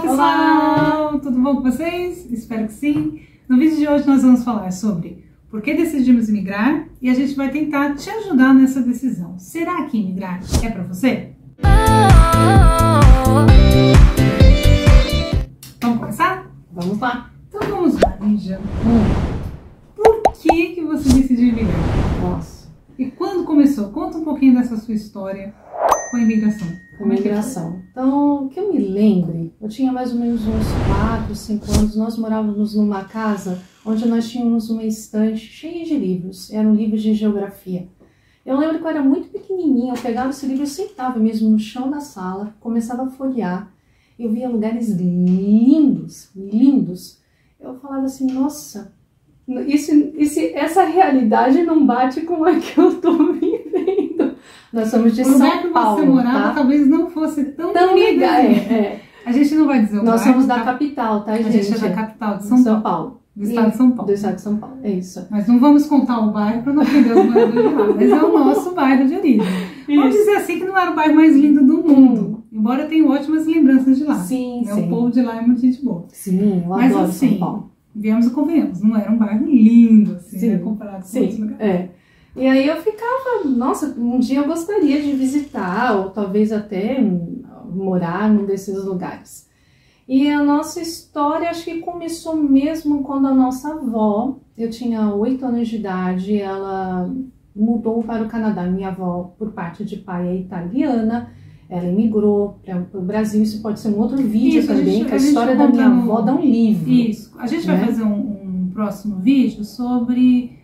pessoal! Tudo bom com vocês? Espero que sim. No vídeo de hoje nós vamos falar sobre por que decidimos imigrar e a gente vai tentar te ajudar nessa decisão. Será que imigrar é para você? Vamos começar? Vamos lá. Então vamos lá, Ninja. Por que você decidiu imigrar? Nossa. E quando começou? Conta um pouquinho dessa sua história com a imigração. Então, que eu me lembre, eu tinha mais ou menos uns 4, 5 anos, nós morávamos numa casa onde nós tínhamos uma estante cheia de livros, eram livros de geografia. Eu lembro que eu era muito pequenininha, eu pegava esse livro e sentava mesmo no chão da sala, começava a folhear, eu via lugares lindos, lindos. Eu falava assim, nossa, essa realidade não bate com a que eu tô vivendo. Nós somos de São Paulo, o lugar que você morava, tá? Talvez não fosse tão legal. A gente não vai dizer o Nós somos da capital, tá, gente? A gente é da capital de São Paulo. Do estado de São Paulo. Do estado de São Paulo, é isso. Mas não vamos contar o bairro para não perder os moradores de lá. Mas é o nosso bairro de origem. Vamos dizer assim que não era o bairro mais lindo do mundo. Embora eu tenha ótimas lembranças de lá. Sim, sim. O povo de lá é muito gente boa. Sim, eu adoro São Paulo. Viemos e convenhamos, não era um bairro lindo, assim, né, comparado com outros lugares. E aí eu ficava, nossa, um dia eu gostaria de visitar, ou talvez até morar num desses lugares. E a nossa história, acho que começou mesmo quando a nossa avó, eu tinha 8 anos de idade, ela mudou para o Canadá. Minha avó, por parte de pai, é italiana, ela emigrou para o Brasil. Isso pode ser um outro vídeo também, que a história da minha avó dá um livro. Isso, a gente vai fazer um próximo vídeo sobre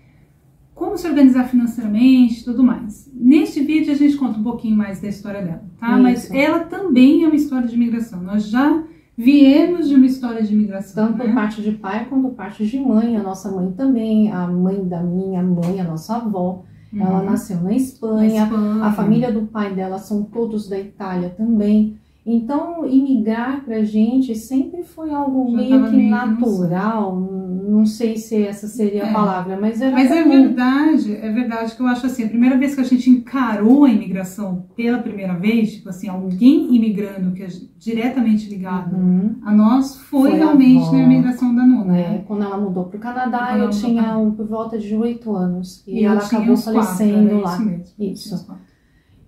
como se organizar financeiramente e tudo mais. Neste vídeo a gente conta um pouquinho mais da história dela, tá? Isso. Mas ela também é uma história de imigração. Nós já viemos de uma história de imigração. Tanto por parte de pai quanto por parte de mãe. A nossa mãe também, a mãe da minha mãe, a nossa avó. Ela nasceu na Espanha. A família do pai dela são todos da Itália também. Então, imigrar pra gente sempre foi algo meio que natural. Não sei se essa seria a palavra, mas era é verdade que eu acho assim, a primeira vez que a gente encarou a imigração pela primeira vez, tipo assim, alguém imigrando que é diretamente ligado a nós, foi realmente na imigração da Nona. Quando ela mudou pro Canadá, eu tinha por volta de 8 anos. E ela acabou falecendo lá. Isso.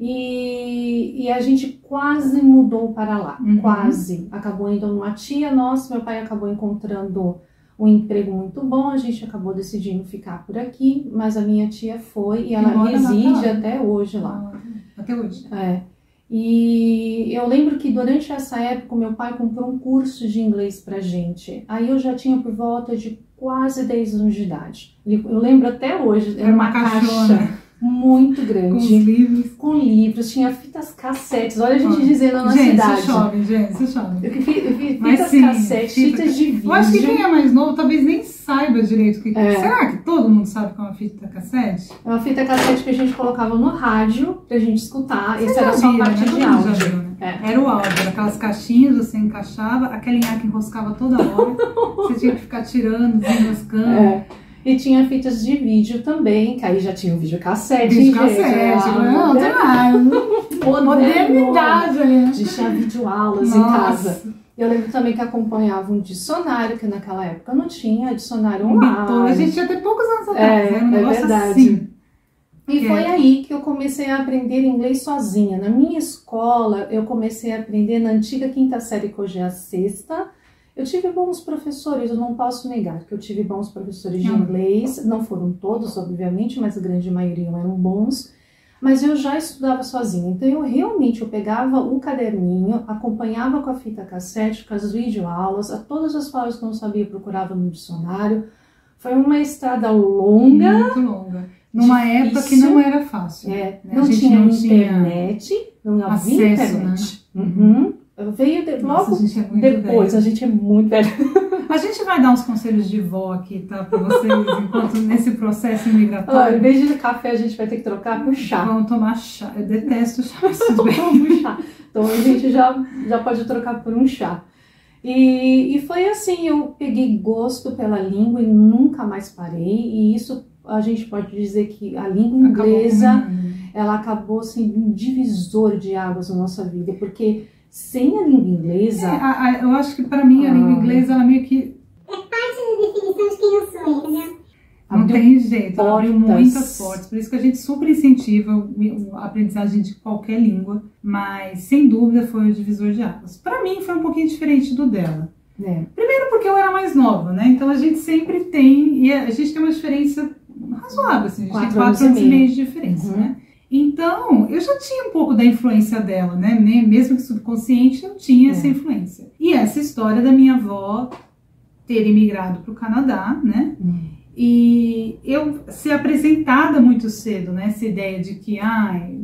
E a gente quase mudou para lá, quase. Acabou indo numa tia nossa, meu pai acabou encontrando um emprego muito bom, a gente acabou decidindo ficar por aqui, mas a minha tia foi e ela reside até hoje lá. Até hoje. E eu lembro que durante essa época meu pai comprou um curso de inglês pra gente. Aí eu já tinha por volta de quase 10 anos de idade. Eu lembro até hoje, era uma caixa muito grande, com livros, tinha fitas cassetes, olha a gente dizendo na nossa cidade. Você chove. Eu vi fitas cassetes, fitas de vídeo. Eu acho que quem é mais novo talvez nem saiba direito o que é. Será que todo mundo sabe o que é uma fita cassete? É uma fita cassete que a gente colocava no rádio pra gente escutar. Essa era só a parte de áudio. Era o áudio, era aquelas caixinhas, você encaixava, aquela linha que enroscava toda hora, você tinha que ficar tirando, desenroscando. E tinha fitas de vídeo também, que aí já tinha o videocassete. Não, tem mais. Modernidade, né? De tinha videoaulas em casa. Eu lembro também que acompanhava um dicionário, que naquela época não tinha dicionário online. A gente tinha até poucos anos atrás, né? Um negócio assim. E foi aí que eu comecei a aprender inglês sozinha. Na minha escola, eu comecei a aprender na antiga 5ª série, que hoje é a 6ª. Eu tive bons professores, eu não posso negar que eu tive bons professores de inglês. Não foram todos, obviamente, mas a grande maioria eram bons. Mas eu já estudava sozinha, então eu pegava o caderninho, acompanhava com a fita cassete, com as videoaulas, todas as palavras que eu não sabia eu procurava no dicionário. Foi uma estrada longa. Muito longa. Numa época que não era fácil. Não tinha internet, não havia internet. Veio logo depois, a gente é muito velho. A gente vai dar uns conselhos de vó aqui, tá? Pra vocês, enquanto nesse processo imigratório. Em vez de café, a gente vai ter que trocar por chá. Vamos tomar chá. Eu detesto chá, mas tudo bem. Chá. Então a gente já pode trocar por um chá. E foi assim, eu peguei gosto pela língua e nunca mais parei. E isso a gente pode dizer que a língua inglesa, ela acabou sendo um divisor de águas na nossa vida, porque sem a língua inglesa... eu acho que para mim a língua inglesa, ela meio que... É parte da definição de quem eu sou, entendeu? Não tem jeito, ela abriu muitas portas. Por isso que a gente super incentiva a aprendizagem de qualquer língua, mas sem dúvida foi o divisor de águas. Para mim foi um pouquinho diferente do dela. Primeiro porque eu era mais nova, né? Então a gente sempre tem, e a gente tem uma diferença razoável, assim, a gente tem 4 anos e meio de diferença, né? Então, eu já tinha um pouco da influência dela, né? Mesmo que subconsciente, eu tinha essa influência. E essa história da minha avó ter imigrado para o Canadá, né? E eu ser apresentada muito cedo, né? Essa ideia de que,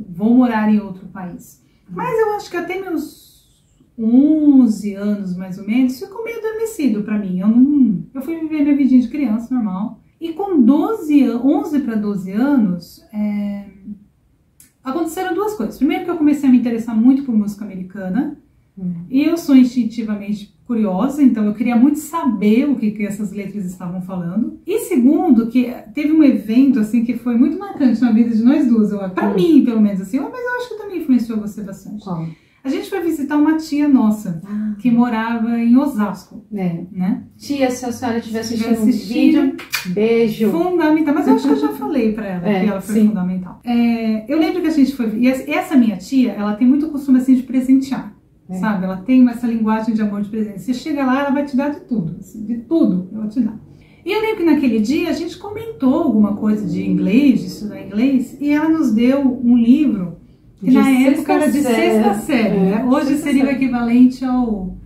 vou morar em outro país. Mas eu acho que até meus 11 anos, mais ou menos, ficou meio adormecido para mim. Eu fui viver minha vidinha de criança, normal. E com 11 para 12 anos, aconteceram 2 coisas. Primeiro que eu comecei a me interessar muito por música americana. E eu sou instintivamente curiosa, então eu queria muito saber o que essas letras estavam falando. E segundo, que teve um evento assim que foi muito marcante na vida de nós duas, para mim, pelo menos assim, mas eu acho que também influenciou você bastante. Qual? A gente foi visitar uma tia nossa, que morava em Osasco, né? Tia, se a senhora estiver assistindo um vídeo, beijo. Fundamental, mas eu acho que eu já falei pra ela que ela foi fundamental. Eu lembro que a gente foi, e essa minha tia, ela tem muito costume assim de presentear. Sabe, ela tem essa linguagem de amor de presente. Você chega lá, ela vai te dar de tudo, assim, de tudo ela te dá. E eu lembro que naquele dia a gente comentou alguma coisa de inglês, de estudar inglês, e ela nos deu um livro que na época era de 6ª série, né? Hoje seria o equivalente ao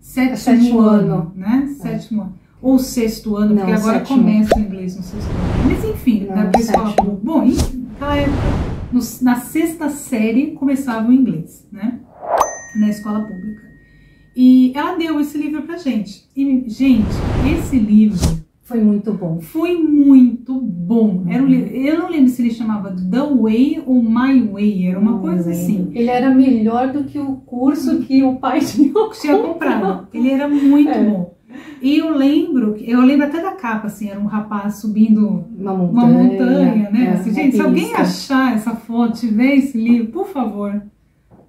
7º ano, né? 7º ano. Ou 6º ano, porque agora começa o inglês no 6º ano. Mas enfim, na escola pública. Bom, enfim, naquela época, na 6ª série começava o inglês, né? Na escola pública. E ela deu esse livro pra gente. E, gente, esse livro foi muito bom. Foi muito bom. Era um livro, eu não lembro se ele chamava The Way ou My Way, era uma coisa assim. Ele era melhor do que o curso que o pai tinha comprado. Ele era muito bom. E eu lembro até da capa, assim, era um rapaz subindo uma montanha, né? Assim, gente, se alguém achar essa foto, tiver esse livro, por favor,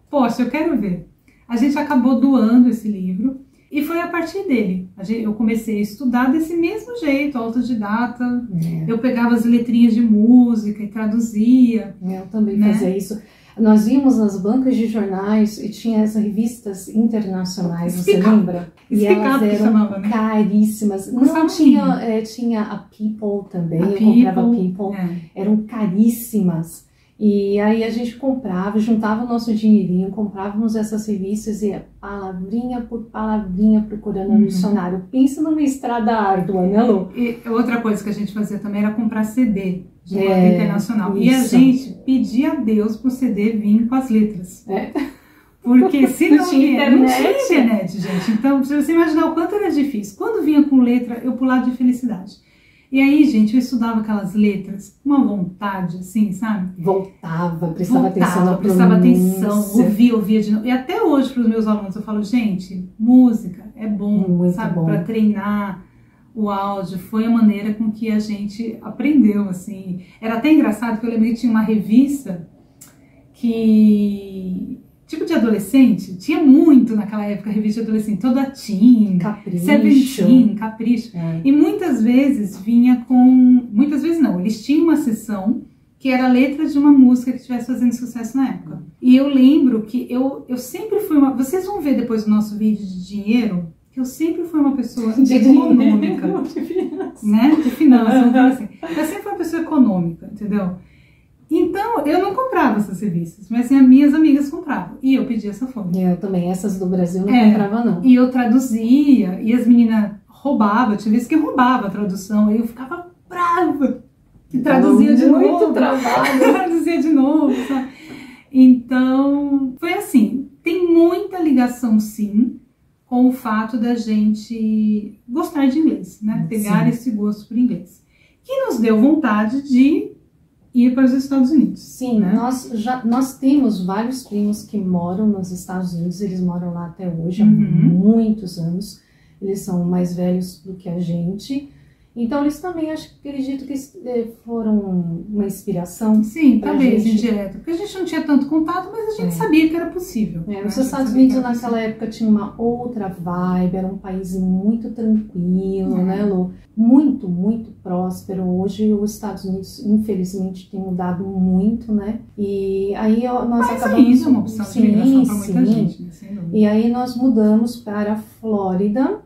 poxa, eu quero ver. A gente acabou doando esse livro e foi a partir dele. Eu comecei a estudar desse mesmo jeito, autodidata. Eu pegava as letrinhas de música e traduzia. Eu também fazia isso. Nós íamos nas bancas de jornais e tinha essas revistas internacionais, você lembra? E elas eram caríssimas. Não tinha, tinha a People também, eu comprava People. Eram caríssimas. E aí a gente comprava, juntava o nosso dinheirinho, comprávamos essas revistas e ia palavrinha por palavrinha procurando no dicionário. Pensa numa estrada árdua, né, Lu? E outra coisa que a gente fazia também era comprar CD de moda internacional. Isso. E a gente pedia a Deus pro CD vir com as letras. Porque se não tinha internet, gente. Então, se você imaginar o quanto era difícil. Quando vinha com letra, eu pulava de felicidade. E aí, gente, eu estudava aquelas letras com uma vontade, assim, sabe? Prestava atenção na pronúncia. Ouvia de novo. E até hoje, para os meus alunos, eu falo, gente, música é bom, muito sabe? Para treinar o áudio. Foi a maneira com que a gente aprendeu, assim. Era até engraçado que eu lembro que tinha uma revista que... tipo de adolescente, tinha muito naquela época revista de adolescente, toda Teen, Seventeen, Capricho. E muitas vezes vinha com... Muitas vezes não, eles tinham uma seção que era a letra de uma música que estivesse fazendo sucesso na época. E eu lembro que eu sempre fui uma... Vocês vão ver depois do nosso vídeo de dinheiro, que eu sempre fui uma pessoa econômica. Né? De finanças. Assim. Eu sempre fui uma pessoa econômica, entendeu? Então, eu não comprava essas revistas, mas as minhas amigas compravam. E eu pedia essa folha. Eu também, essas do Brasil não comprava, não. E eu traduzia, e as meninas roubavam, tinha vezes que roubava a tradução, aí eu ficava brava. E traduzia de novo. Muito trabalho. Traduzia de novo, sabe? Então, foi assim, tem muita ligação, sim, com o fato da gente gostar de inglês, né? Pegar esse gosto por inglês. Que nos deu vontade de ir para os Estados Unidos. Sim, né? nós temos vários primos que moram nos Estados Unidos, eles moram lá até hoje, há muitos anos, eles são mais velhos do que a gente, Então eles também acredito que foram uma inspiração. Sim, talvez indireta, porque a gente não tinha tanto contato, mas a gente sabia que era possível. Os Estados Unidos naquela época tinha uma outra vibe, era um país muito tranquilo, né, Lu? Muito, muito próspero. Hoje os Estados Unidos, infelizmente, tem mudado muito, né? E aí nós acabamos... Mas é uma opção de imigração para muita gente, né? Sem dúvida. E aí nós mudamos para a Flórida.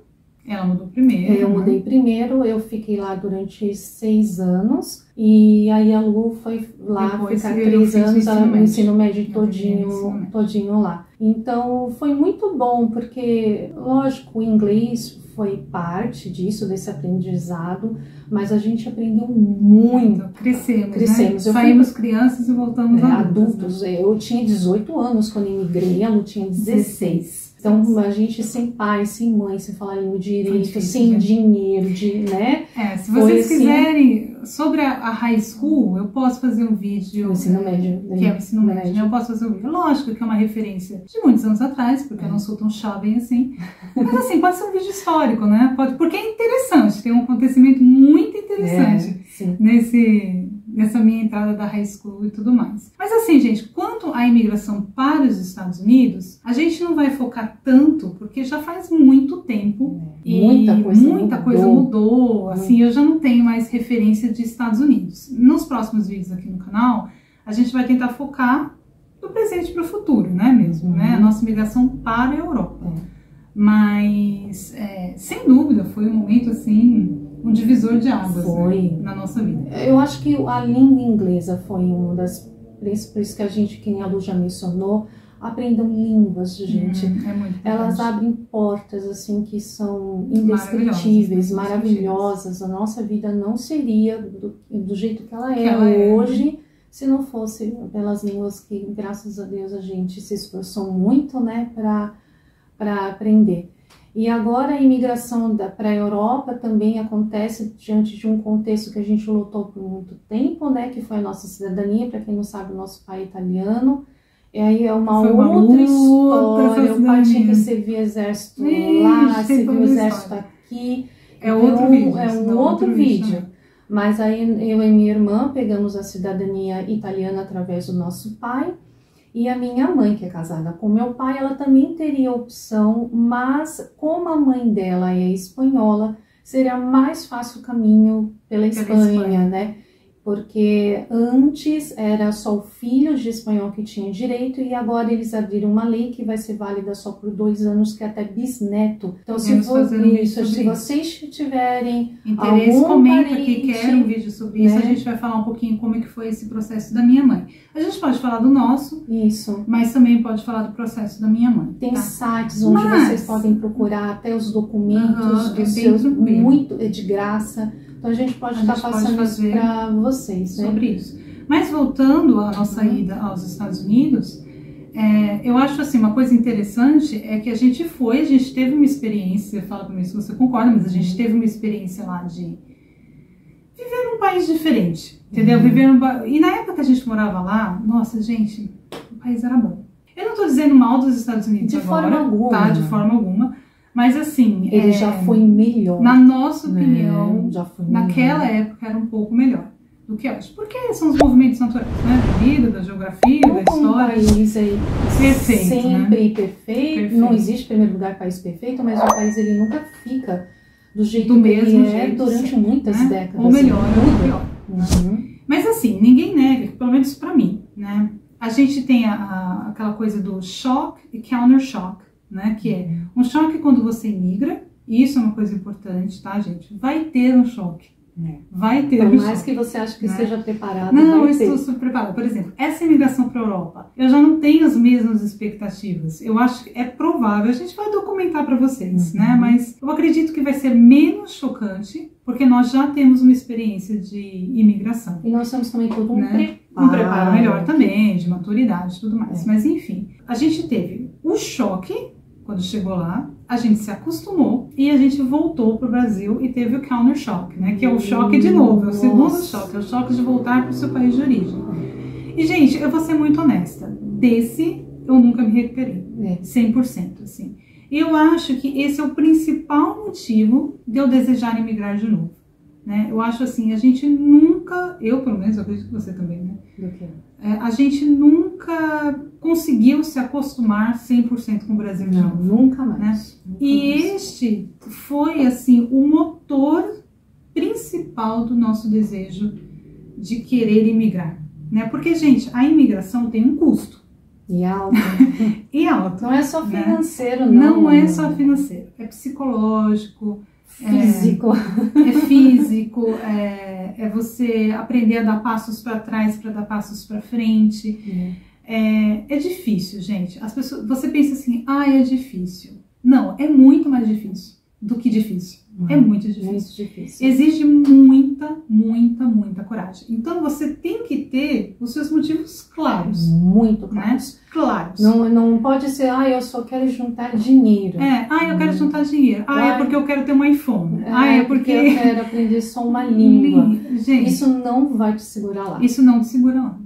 Ela mudou primeiro. Eu mudei primeiro, eu fiquei lá durante 6 anos. E aí a Lu foi lá depois ficar 3 anos no ensino médio todinho lá. Então foi muito bom, porque, lógico, o inglês foi parte disso, desse aprendizado, mas a gente aprendeu muito. Crescemos. Né? Saímos crianças e voltamos adultos. Né? Eu tinha 18 anos quando imigrei, a Lu tinha 16. Então, a gente sem pai, sem mãe, sem falar língua direito, sem dinheiro, né? Se vocês quiserem, sobre a high school, eu posso fazer um vídeo... O ensino médio. Que é o ensino médio, né? Eu posso fazer um vídeo. Lógico que é uma referência de muitos anos atrás, porque eu não sou tão jovem assim. Mas assim, pode ser um vídeo histórico, né? Porque é interessante, tem um acontecimento muito interessante nessa minha entrada da high school e tudo mais. Mas assim, gente, quanto à imigração para os Estados Unidos, a gente não vai focar tanto, porque já faz muito tempo e muita coisa mudou. Assim, eu já não tenho mais referência de Estados Unidos. Nos próximos vídeos aqui no canal, a gente vai tentar focar do presente para o futuro, né, mesmo, né? A nossa imigração para a Europa. Mas, sem dúvida, foi um momento, assim, um divisor de águas, né, na nossa vida. Eu acho que a língua inglesa foi uma das... Por isso que a gente, que a Lu já mencionou, aprendam línguas, gente. Elas abrem portas, assim, que são indescritíveis, maravilhosas. A nossa vida não seria do jeito que ela é hoje, se não fosse pelas línguas que, graças a Deus, a gente se esforçou muito, né, para aprender. E agora a imigração para a Europa também acontece diante de um contexto que a gente lutou por muito tempo, né, que foi a nossa cidadania. Para quem não sabe, o nosso pai é italiano. E aí é uma outra história. O pai tinha que servir exército lá, servir o exército aqui. É outro vídeo. É um outro vídeo. Mas aí eu e minha irmã pegamos a cidadania italiana através do nosso pai. E a minha mãe, que é casada com meu pai, ela também teria opção, mas como a mãe dela é espanhola, seria mais fácil o caminho pela Espanha, né? Porque antes era só o filho de espanhol que tinha direito e agora eles abriram uma lei que vai ser válida só por 2 anos, que é até bisneto. Então, se vocês tiverem interesse, comenta que quer um vídeo sobre isso, né? A gente vai falar um pouquinho como é que foi esse processo da minha mãe. A gente pode falar do nosso, mas também pode falar do processo da minha mãe. Tem sites onde vocês podem procurar até os documentos dos seus, muito de graça. Então a gente pode estar passando isso para vocês, né? Sobre isso. Mas voltando à nossa ida aos Estados Unidos, eu acho assim, uma coisa interessante é que a gente teve uma experiência, você fala para mim se você concorda, mas a gente teve uma experiência lá de viver num país diferente, entendeu? E na época que a gente morava lá, nossa, gente, o país era bom. Eu não estou dizendo mal dos Estados Unidos agora, forma alguma. Tá? De forma alguma. Mas assim... Ele já foi melhor. Na nossa opinião, naquela época era um pouco melhor do que hoje. Porque são os movimentos naturais, né? Da vida, da geografia, da história. Um país perfeito, sempre perfeito. Não existe, em primeiro lugar, país perfeito, mas o país ele nunca fica do jeito que ele é durante muitas décadas. Ou melhor, ou pior. Mas assim, ninguém nega, pelo menos pra mim, né? A gente tem aquela coisa do shock e counter shock. Né, que é um choque quando você imigra, e isso é uma coisa importante, tá, gente? Vai ter um choque. Vai ter Por mais que você ache que esteja preparado. Não, eu estou super preparada. Por exemplo, essa imigração para a Europa, eu já não tenho as mesmas expectativas. Eu acho que é provável, a gente vai documentar para vocês, né? Mas eu acredito que vai ser menos chocante, porque nós já temos uma experiência de imigração. E nós temos também todo um preparo melhor também, de maturidade e tudo mais. Mas enfim, a gente teve o choque quando chegou lá, a gente se acostumou e a gente voltou para o Brasil e teve o counter shock, né? Que é o choque de novo, é o segundo choque, é o choque de voltar para o seu país de origem. E, gente, eu vou ser muito honesta, desse eu nunca me recuperei, 100%, assim. E eu acho que esse é o principal motivo de eu desejar emigrar de novo. né? Eu acho assim, a gente nunca, eu pelo menos, eu acredito que você também, né? Do quê? A gente nunca conseguiu se acostumar 100% com o Brasil. Não, nunca mais. Né? Nunca E mais. este foi, assim, o motor principal do nosso desejo de querer imigrar, né? Porque, gente, a imigração tem um custo. E alto. E alto. Não é só né? financeiro, não. Não é só financeiro. É psicológico. Físico. É físico. É você aprender a dar passos para trás para dar passos para frente. É difícil, gente. As pessoas, você pensa assim, é difícil. Não, é muito mais difícil do que difícil. É muito difícil. Muito difícil. Exige muita, muita, muita coragem. Então você tem que ter os seus motivos claros. Muito claros. Né? Claros. Não pode ser, eu só quero juntar dinheiro. Eu quero juntar dinheiro. É porque eu quero ter um iPhone. É porque eu quero aprender só uma língua. Gente, isso não vai te segurar lá. Isso não te segura lá.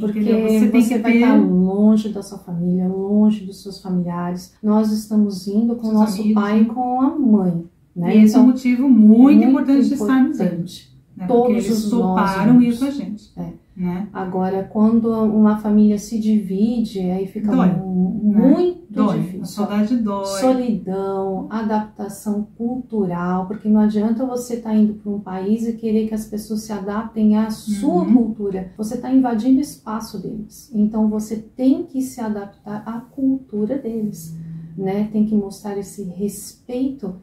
Porque você vai estar longe da sua família, longe dos seus familiares. Nós estamos indo com o nosso amigos, pai e com a mãe. Né? E esse é um motivo muito importante de estarmos indo. Né? Todos porque eles toparam ir com a gente. Né? Agora, quando uma família se divide, aí fica muito difícil. A saudade dói. Solidão, adaptação cultural, porque não adianta você estar indo para um país e querer que as pessoas se adaptem à sua cultura. Você está invadindo o espaço deles. Então, você tem que se adaptar à cultura deles. Né? Tem que mostrar esse respeito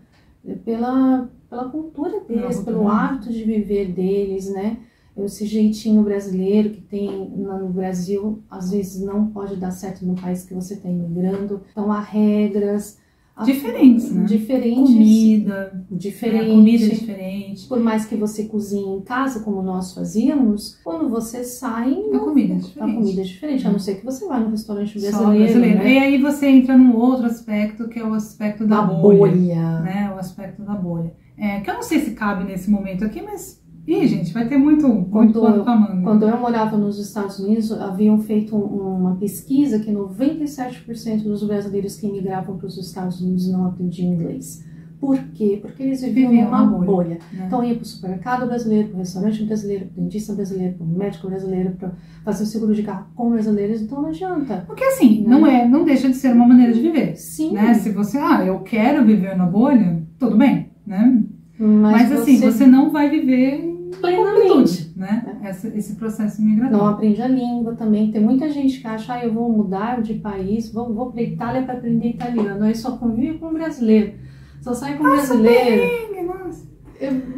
pela cultura deles, pelo hábito de viver deles, né? Esse jeitinho brasileiro que tem no Brasil, às vezes não pode dar certo no país que você está imigrando. Então há regras diferentes, né? Diferentes. Comida diferente. Por mais que você cozinhe em casa, como nós fazíamos, quando você sai, a comida é diferente. A não ser que você vá no restaurante brasileiro. Né? E aí você entra num outro aspecto, que é o aspecto da bolha. Né? O aspecto da bolha. Que eu não sei se cabe nesse momento aqui, mas gente, vai ter muito pano pra manga. Quando eu morava nos Estados Unidos, haviam feito uma pesquisa que 97% dos brasileiros que imigravam para os Estados Unidos não aprendiam inglês. Por quê? Porque eles viviam numa bolha. Né? Então ia para o supermercado brasileiro, para o restaurante brasileiro, para o dentista brasileiro, para o médico brasileiro, para fazer o seguro de carro com brasileiros, então não adianta. Porque assim, não deixa de ser uma maneira de viver. Sim. Né? Se você, eu quero viver na bolha, tudo bem, né? Mas assim, você não vai viver plenamente, né? Esse processo migratório. Não aprende a língua também. Tem muita gente que acha, eu vou mudar de país, vou para Itália para aprender italiano. Aí só convive com brasileiro. Só sai com brasileiro.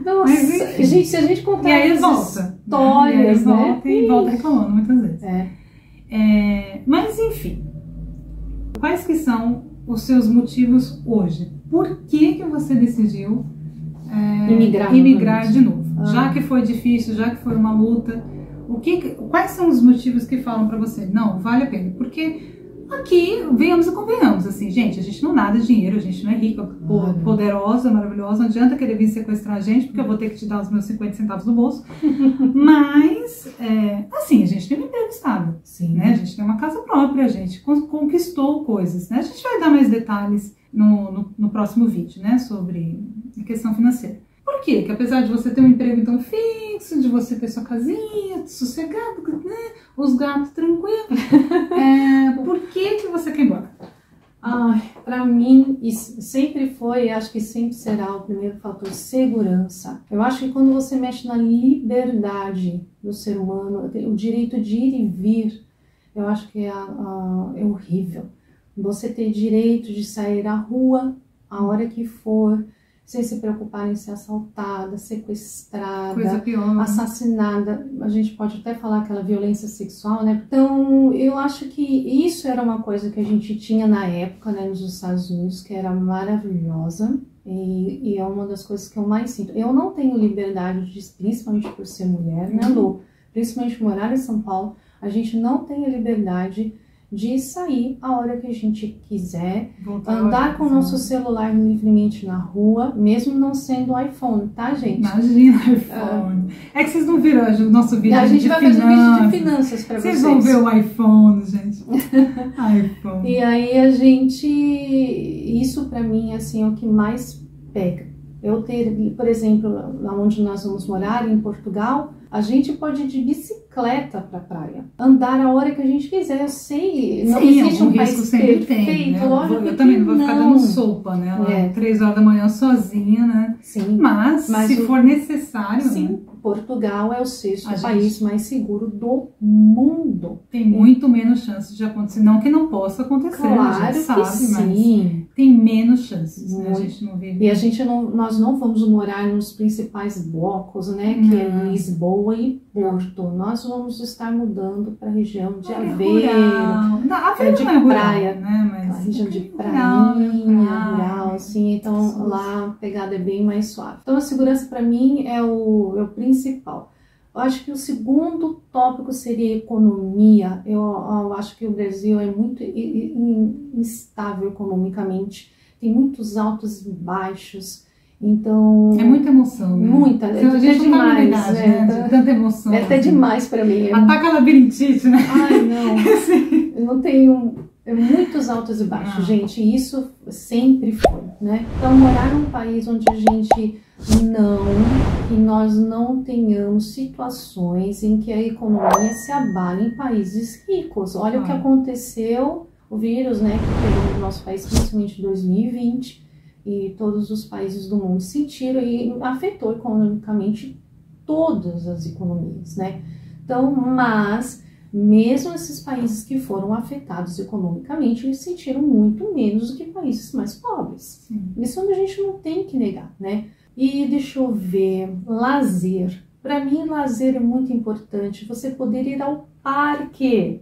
Nossa, gente, se a gente contar e aí histórias, e volta reclamando muitas vezes. Mas enfim, quais que são os seus motivos hoje? Por que você decidiu imigrar de novo? Já que foi difícil, já que foi uma luta, quais são os motivos que falam pra você? Não, vale a pena. Porque aqui, venhamos e convenhamos, assim, gente, a gente não nada dinheiro, a gente não é rica, poderosa, maravilhosa, não adianta querer vir sequestrar a gente, porque eu vou ter que te dar os meus 50 centavos do bolso. Mas, assim, a gente tem um emprego estável, né? A gente tem uma casa própria, a gente conquistou coisas, né? A gente vai dar mais detalhes no próximo vídeo, né, sobre a questão financeira. Por quê? Que apesar de você ter um emprego então fixo, de você ter sua casinha, sossegado, né? Os gatos tranquilos, por que você quer ir embora? Pra mim, isso sempre foi, acho que sempre será o primeiro fator, segurança. Eu acho que quando você mexe na liberdade do ser humano, o direito de ir e vir, eu acho que é horrível. Você ter direito de sair à rua a hora que for, sem se preocupar em ser assaltada, sequestrada, assassinada. A gente pode até falar aquela violência sexual, né? Então, eu acho que isso era uma coisa que a gente tinha na época, né, nos Estados Unidos, que era maravilhosa. E é uma das coisas que eu mais sinto. Eu não tenho liberdade, principalmente por ser mulher, né, Lu? Principalmente morar em São Paulo, a gente não tem a liberdade de sair a hora que a gente quiser, andar com o nosso celular livremente na rua, mesmo não sendo iPhone, tá, gente? Imagina iPhone. É que vocês não viram o nosso vídeo de finanças. A gente vai fazer um vídeo de finanças pra vocês. Vocês vão ver o iPhone, gente. iPhone. E aí a gente... Isso pra mim, assim, é o que mais pega. Por exemplo, lá onde nós vamos morar, em Portugal, a gente pode ir de bicicleta para a praia, andar a hora que a gente quiser. Eu sei, não existe um país perfeito, tem, né? Lógico eu também não vou ficar dando não. sopa, né? Lá, 3 horas da manhã sozinha, né? Sim. Mas se for necessário, sim, né? Portugal é o 6º país mais seguro do mundo. Tem muito menos chance de acontecer. Não que não possa acontecer, claro, a gente sabe, sim. Mas tem menos chances, né? A gente não vive. E nós não vamos morar nos principais blocos, né? Que é Lisboa e Porto. Nós vamos estar mudando para a região de Aveiro. Aveiro de não é rural, praia, né? Mas a região de prainha, rural, assim. Então lá a pegada é bem mais suave. Então a segurança para mim é o principal. Eu acho que o segundo tópico seria economia. Eu acho que o Brasil é muito instável economicamente. Tem muitos altos e baixos. Então... É muita emoção, né? Muita. A gente não tá na idade, né? De tanta emoção. É até demais para mim. Ataca a labirintite, né? Ai, não. Eu não tenho... muitos altos e baixos, gente. Isso sempre foi, né? Então, morar num país onde a gente que nós não tenhamos situações em que a economia se abale em países ricos. Olha o que aconteceu, o vírus, né, que pegou no nosso país, principalmente em 2020, e todos os países do mundo sentiram e afetou economicamente todas as economias, né? Então, mas mesmo esses países que foram afetados economicamente, eles sentiram muito menos do que países mais pobres. Sim. Isso a gente não tem que negar, né? E deixa eu ver, lazer. Para mim, lazer é muito importante. Você poder ir ao parque.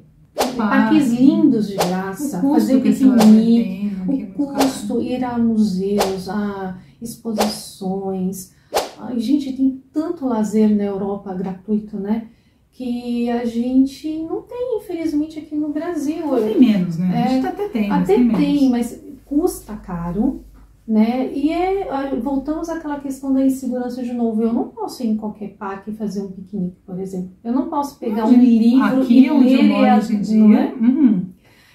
Parques lindos de graça, fazer piquenique, o custo, ir a museus, a exposições. Ai, gente, tem tanto lazer na Europa gratuito, né? Que a gente não tem, infelizmente, aqui no Brasil. Tem menos, né? A gente até tem. Até tem, mas custa caro, né? E voltamos àquela questão da insegurança de novo. Eu não posso ir em qualquer parque e fazer um piquenique, por exemplo. Eu não posso pegar um livro aqui e onde ler eu moro hoje em dia,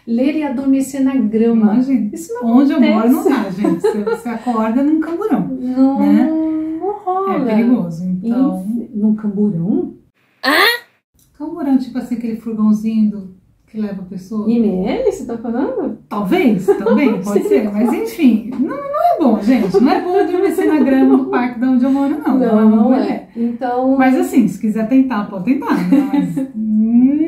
ler e adormecer na grama. Imagina. Isso não onde acontece. eu moro não dá, gente. Você acorda num camburão. Não, né? não rola. É perigoso, então... Num camburão? Camburão, tipo assim, aquele furgãozinho que leva a pessoa. IML, você tá falando? Talvez, também, pode ser. Mas enfim, não é bom, gente. Não é bom adormecer na grama do parque de onde eu moro, não. Não é. Então... Mas assim, se quiser tentar, pode tentar. Né? Mas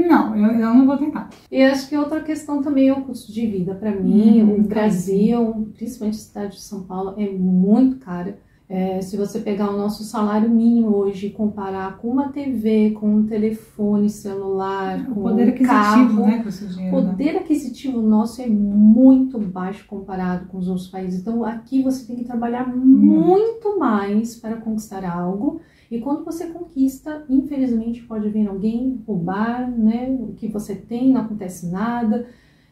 não, eu não vou tentar. E acho que outra questão também é o custo de vida. Para mim, o Brasil, principalmente a cidade de São Paulo, é muito cara. Se você pegar o nosso salário mínimo hoje e comparar com uma TV, com um telefone celular, com um carro, né, com esse dinheiro, o poder aquisitivo nosso é muito baixo comparado com os outros países. Então aqui você tem que trabalhar muito mais para conquistar algo. E quando você conquista, infelizmente pode vir alguém roubar, né, o que você tem, não acontece nada.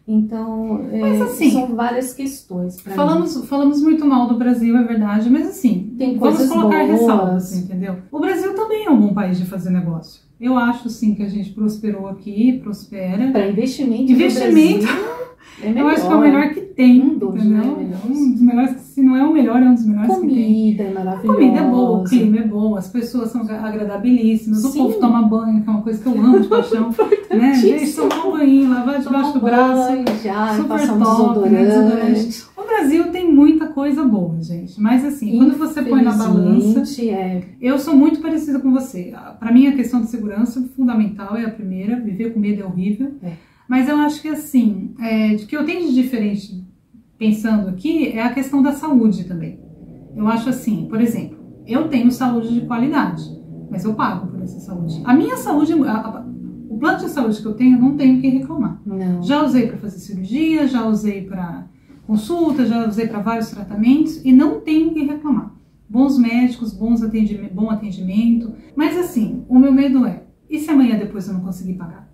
Então, mas, assim, são várias questões. Falamos muito mal do Brasil, é verdade, mas assim, tem vamos colocar boas. Ressalvas, entendeu? O Brasil também é um bom país de fazer negócio. Eu acho, sim, que a gente prosperou aqui, prospera. Para investimento, eu acho que é o melhor que tem, entendeu? Um dos melhores, se não é o melhor, é um dos melhores que tem. Comida é maravilhosa. A comida é boa, o clima é bom, as pessoas são agradabilíssimas, o povo toma banho, que é uma coisa que eu amo de paixão. Né? Gente, tomar um banho, lavar debaixo do braço, super top, né? Desodorante. O Brasil tem muita coisa boa, gente. Mas assim, quando você põe na balança, eu sou muito parecida com você. Pra mim, a questão de segurança fundamental é a primeira. Viver com medo é horrível. Mas eu acho que assim, de que eu tenho de diferente pensando aqui é a questão da saúde também. Eu acho assim, por exemplo, eu tenho saúde de qualidade, mas eu pago por essa saúde. A minha saúde, o plano de saúde que eu tenho, eu não tenho o que reclamar. Não. Já usei para fazer cirurgia, já usei para consulta, já usei para vários tratamentos e não tenho o que reclamar. Bons médicos, bom atendimento. Mas assim, o meu medo e se amanhã depois eu não conseguir pagar?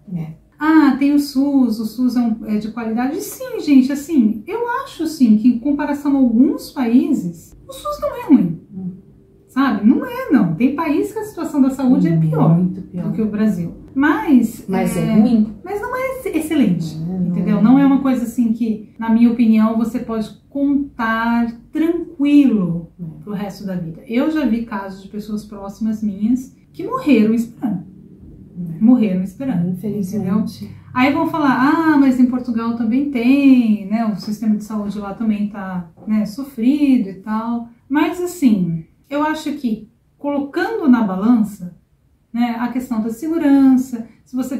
Tem o SUS é de qualidade. Sim, gente, assim, eu acho sim que em comparação a alguns países, o SUS não é ruim. Sabe? Não. Tem países que a situação da saúde é pior do que o Brasil. Mas é ruim. Mas não é excelente, entendeu? Não é uma coisa assim que, na minha opinião, você pode contar tranquilo pro resto da vida. Eu já vi casos de pessoas próximas minhas que morreram esperando. Morreram esperando, infelizmente. Entendeu? Aí vão falar, mas em Portugal também tem, né? O sistema de saúde lá também tá, né, sofrido e tal. Mas assim, eu acho que colocando na balança, né, a questão da segurança, se você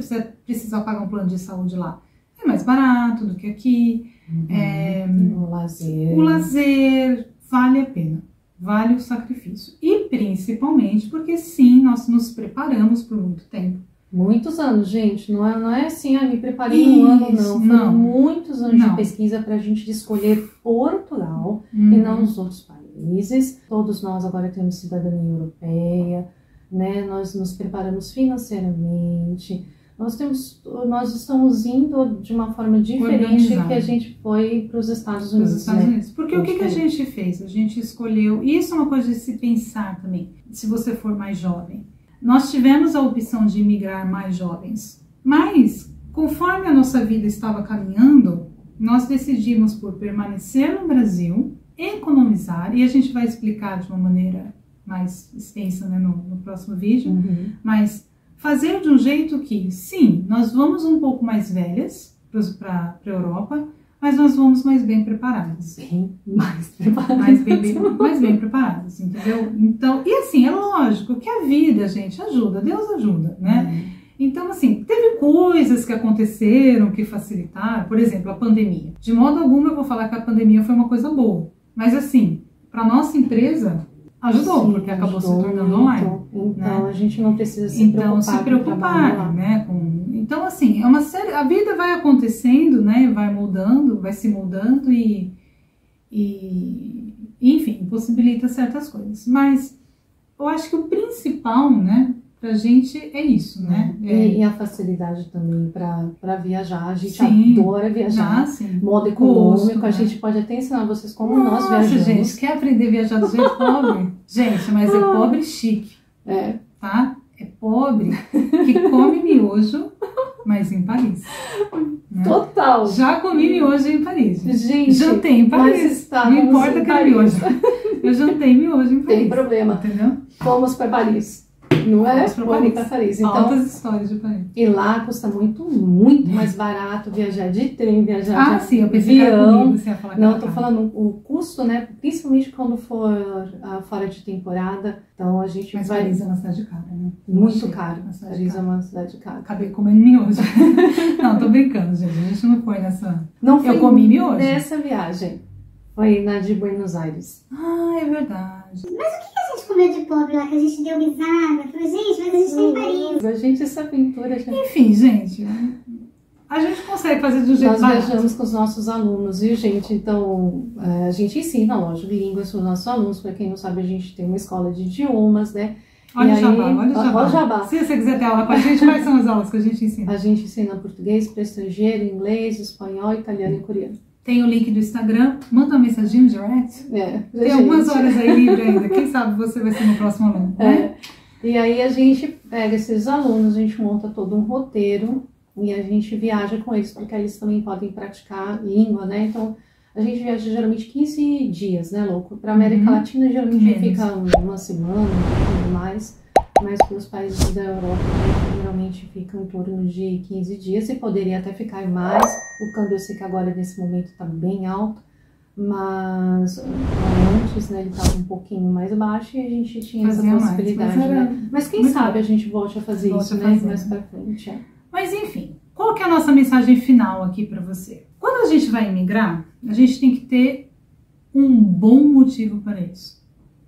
precisar pagar um plano de saúde lá, é mais barato do que aqui. O lazer vale a pena, vale o sacrifício. E principalmente porque sim, nós nos preparamos por muito tempo. Muitos anos, gente. Não é assim, me preparei um ano, não. Foram muitos anos de pesquisa para a gente escolher Portugal e não os outros países. Todos nós agora temos cidadania europeia, né? Nós nos preparamos financeiramente. Nós estamos indo de uma forma diferente que a gente foi para os Estados Unidos. Porque o que a gente fez? A gente escolheu, e isso é uma coisa de se pensar também, se você for mais jovem. Nós tivemos a opção de imigrar mais jovens, mas conforme a nossa vida estava caminhando, nós decidimos por permanecer no Brasil, economizar, e a gente vai explicar de uma maneira mais extensa, né, no próximo vídeo, mas fazer de um jeito que, sim, nós vamos um pouco mais velhas para a Europa, mas nós vamos mais bem preparadas. Mais bem preparadas, entendeu? Então, e assim, é lógico que a vida, gente, ajuda, Deus ajuda, né? Então, assim, teve coisas que aconteceram que facilitaram, por exemplo, a pandemia. De modo algum eu vou falar que a pandemia foi uma coisa boa, mas assim, para nossa empresa, ajudou, porque acabou se tornando online. Então, né? A gente não precisa se preocupar, né? Então, assim, é uma série, a vida vai acontecendo, né? Vai mudando, vai se mudando e enfim, possibilita certas coisas. Mas eu acho que o principal, né, pra gente é isso, né? E a facilidade também para viajar. A gente adora viajar. Modo econômico. A gente pode até ensinar vocês como nós viajamos. Gente, quer aprender a viajar do jeito pobre? Gente, mas é pobre chique. Tá? É pobre que come miojo, mas em Paris. Né? Total. Já comi miojo em Paris. Gente, jantei em Paris. Não importa que é miojo. Eu jantei miojo em Paris. Tem problema. Entendeu? Fomos para Paris. Não é? Vamos para Paris. Então, altas histórias de Paris. E lá custa muito mais barato viajar de trem, viajar de sim, eu pensei que era comigo, você ia falar que não, eu tô falando o custo, né? Principalmente quando for fora de temporada. Então a gente Mas vai... Paris é uma cidade cara, né? Muito caro. Paris é uma cidade cara. Acabei comendo miojo. Não, tô brincando, gente. A gente não foi nessa... Não foi eu comi miojo. Nessa viagem. Foi na de Buenos Aires. É verdade. Mas o que a gente comeu de pobre lá? Que a gente deu risada? Falei, gente, mas a gente tá em Paris. A gente, essa aventura... Enfim, gente... A gente consegue fazer de um jeito barato. Nós viajamos com os nossos alunos, viu, gente? Então, a gente ensina, lógico, línguas para os nossos alunos. Para quem não sabe, a gente tem uma escola de idiomas, né? Olha o jabá. Se você quiser ter aula com a gente, quais são as aulas que a gente ensina? A gente ensina português para estrangeiro, inglês, espanhol, italiano e coreano. Tem o link do Instagram, manda uma mensagem direct. Tem algumas horas aí livre ainda. Quem sabe você vai ser meu próximo aluno, né? E aí a gente pega esses alunos, a gente monta todo um roteiro e a gente viaja com eles, porque eles também podem praticar língua, né? Então, a gente viaja geralmente 15 dias, né, louco? Para América Latina, geralmente fica uma semana, um pouco mais. Mas para os países da Europa, geralmente fica em torno de 15 dias e poderia até ficar mais. O câmbio eu sei que agora, nesse momento, está bem alto, mas antes, né, ele estava um pouquinho mais baixo e a gente tinha essa possibilidade, né? Mas quem sabe a gente volte a fazer isso, né, mais para frente. Mas enfim, qual que é a nossa mensagem final aqui para você? Quando a gente vai emigrar, a gente tem que ter um bom motivo para isso,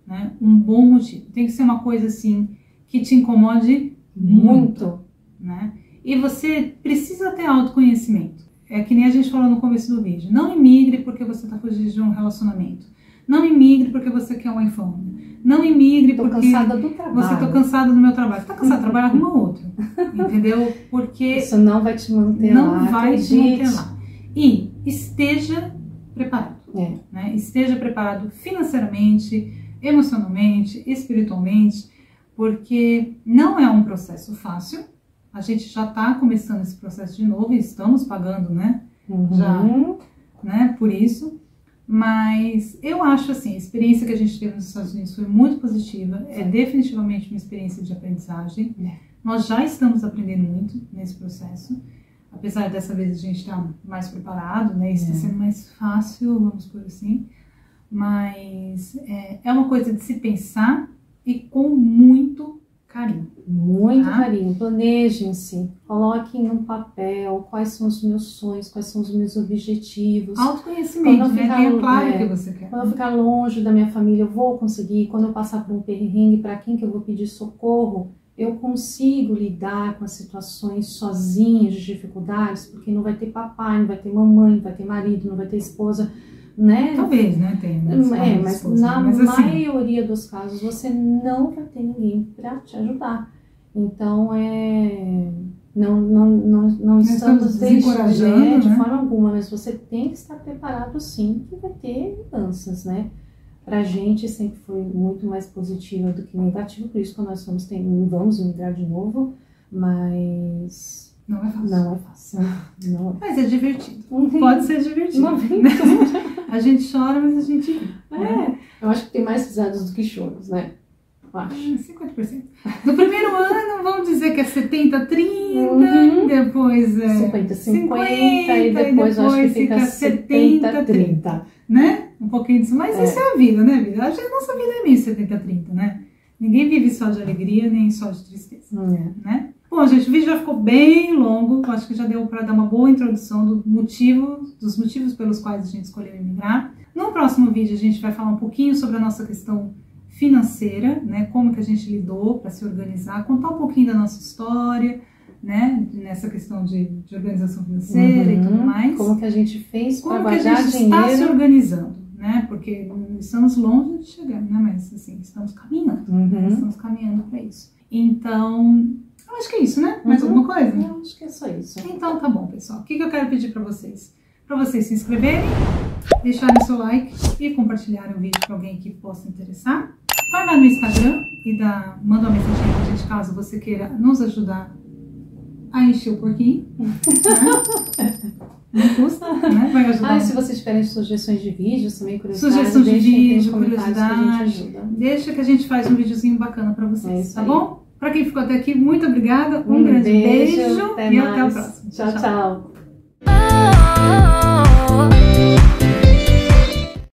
né? Um bom motivo. Tem que ser uma coisa assim que te incomode muito, né? E você precisa ter autoconhecimento. É que nem a gente falou no começo do vídeo. Não imigre porque você está fugindo de um relacionamento. Não imigre porque você quer uma infâmia. Não imigre porque cansada do trabalho. Você está cansada do meu trabalho. Está cansada do trabalho, arruma outro. Entendeu? Porque isso não vai te manter lá. Não vai te manter lá. E esteja preparado. Né? Esteja preparado financeiramente, emocionalmente, espiritualmente, porque não é um processo fácil. A gente já está começando esse processo de novo e estamos pagando, né? Já, né? Por isso. Mas eu acho assim, a experiência que a gente teve nos Estados Unidos foi muito positiva, é definitivamente uma experiência de aprendizagem. Nós já estamos aprendendo muito nesse processo, apesar dessa vez a gente estar mais preparado, né? Isso está sendo mais fácil, vamos por assim. Mas é uma coisa de se pensar e com muito carinho. Muito carinho. Planejem-se, coloquem no papel quais são os meus sonhos, quais são os meus objetivos. Autoconhecimento, né? Tenha claro o que você quer. Quando eu ficar longe da minha família, eu vou conseguir. Quando eu passar por um perrengue, para quem que eu vou pedir socorro? Eu consigo lidar com as situações sozinha, de dificuldades, porque não vai ter papai, não vai ter mamãe, não vai ter marido, não vai ter esposa, né? Talvez, né? Tem. Mas esposa, na mas assim, maioria dos casos você não vai ter ninguém para te ajudar. Então, não estamos desencorajando, de né? forma alguma, mas você tem que estar preparado sim, que vai ter mudanças, né? Pra gente sempre foi muito mais positiva do que negativa, por isso que nós vamos migrar de novo, mas não é fácil. Não é fácil. Mas é divertido. Pode ser divertido. Né? A gente chora, mas a gente ri. Né? Eu acho que tem mais risadas do que choros, né? Eu acho. 50%. No primeiro ano, vamos dizer que é 70-30, depois é 50-50, e depois eu acho que fica 70-30. Né? Um pouquinho disso, mas isso é a vida, né, vida? Acho que a nossa vida é meio 70-30, né? Ninguém vive só de alegria, nem só de tristeza, né? Bom, gente, o vídeo já ficou bem longo, acho que já deu para dar uma boa introdução dos motivos pelos quais a gente escolheu emigrar. No próximo vídeo a gente vai falar um pouquinho sobre a nossa questão financeira, né? Como que a gente lidou para se organizar, contar um pouquinho da nossa história, né? Nessa questão de organização financeira e tudo mais. Como que a gente fez para guardar dinheiro. Como que a gente está se organizando, né? Porque estamos longe de chegar, né? Mas assim, estamos caminhando, né? Estamos caminhando para isso. Então, eu acho que é isso, né? Mais alguma coisa? Eu acho que é só isso. Então tá bom, pessoal. O que eu quero pedir para vocês? Para vocês se inscreverem, deixarem seu like e compartilharem o vídeo para alguém que possa interessar. Vai lá no Instagram e manda uma mensagem pra gente caso você queira nos ajudar a encher o porquinho. Né? Não custa, né? Vai ajudar. Se vocês tiverem sugestões de vídeos também, curiosidades, sugestão de vídeo, curiosidade, que a gente ajuda. Deixa que a gente faz um videozinho bacana pra vocês, tá bom? Pra quem ficou até aqui, muito obrigada, um grande beijo e até a próxima. Tchau, tchau.